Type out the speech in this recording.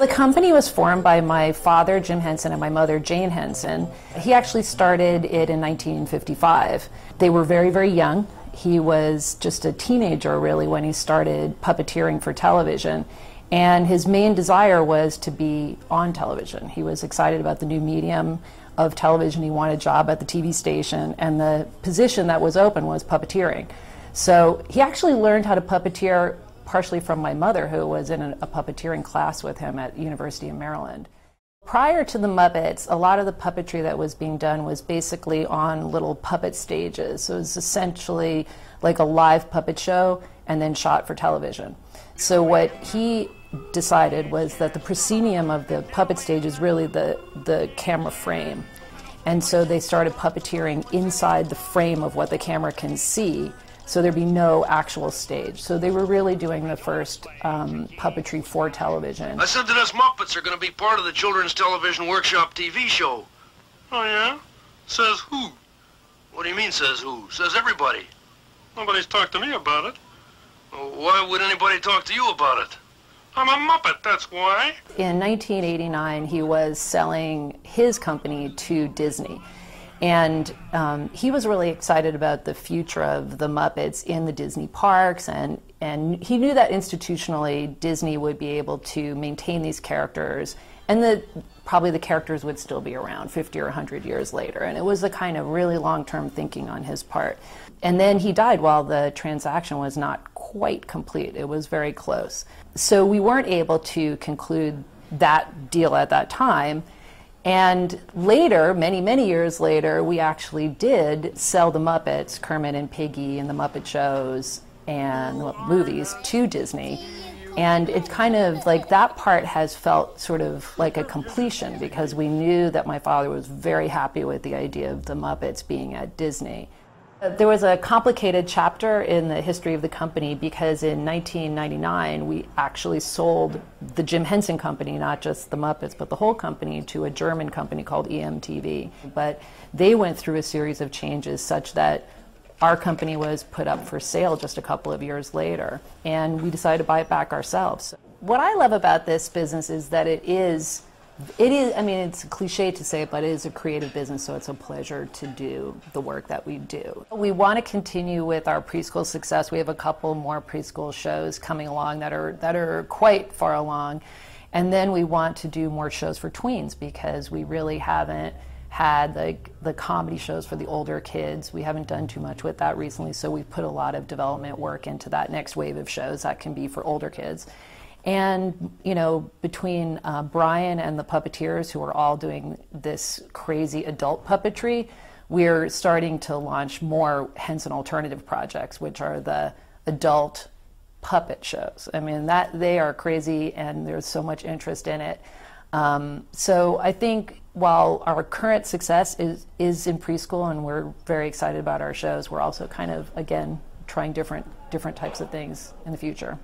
The company was formed by my father, Jim Henson, and my mother, Jane Henson. He actually started it in 1955. They were very, very young. He was just a teenager, really, when he started puppeteering for television. And his main desire was to be on television. He was excited about the new medium of television. He wanted a job at the TV station, and the position that was open was puppeteering. So he actually learned how to puppeteer partially from my mother, who was in a puppeteering class with him at University of Maryland. Prior to the Muppets, a lot of the puppetry that was being done was basically on little puppet stages. So it was essentially like a live puppet show and then shot for television. So what he decided was that the proscenium of the puppet stage is really the camera frame. And so they started puppeteering inside the frame of what the camera can see, so there'd be no actual stage. So they were really doing the first puppetry for television. I said that us Muppets are going to be part of the Children's Television Workshop TV show. Oh, yeah? Says who? What do you mean, says who? Says everybody. Nobody's talked to me about it. Well, why would anybody talk to you about it? I'm a Muppet, that's why. In 1989, he was selling his company to Disney. And he was really excited about the future of the Muppets in the Disney parks, and he knew that institutionally Disney would be able to maintain these characters, and probably the characters would still be around 50 or 100 years later. And it was a kind of really long-term thinking on his part. And then he died while the transaction was not quite complete. It was very close. So we weren't able to conclude that deal at that time. And later, many, many years later, we actually did sell the Muppets, Kermit and Piggy and the Muppet shows and the movies to Disney. And it kind of, like, that part has felt sort of like a completion, because we knew that my father was very happy with the idea of the Muppets being at Disney. There was a complicated chapter in the history of the company, because in 1999 we actually sold the Jim Henson Company, not just the Muppets, but the whole company, to a German company called EMTV. But they went through a series of changes such that our company was put up for sale just a couple of years later, and we decided to buy it back ourselves. What I love about this business is that it is, I mean, it's a cliche to say it, but it is a creative business, so it's a pleasure to do the work that we do. We want to continue with our preschool success. We have a couple more preschool shows coming along that are quite far along. And then we want to do more shows for tweens, because we really haven't had the comedy shows for the older kids. We haven't done too much with that recently, so we've put a lot of development work into that next wave of shows that can be for older kids. And, you know, between Brian and the puppeteers, who are all doing this crazy adult puppetry, we're starting to launch more Henson Alternative projects, which are the adult puppet shows. I mean, they are crazy, and there's so much interest in it. So I think while our current success is in preschool, and we're very excited about our shows, we're also kind of, again, trying different types of things in the future.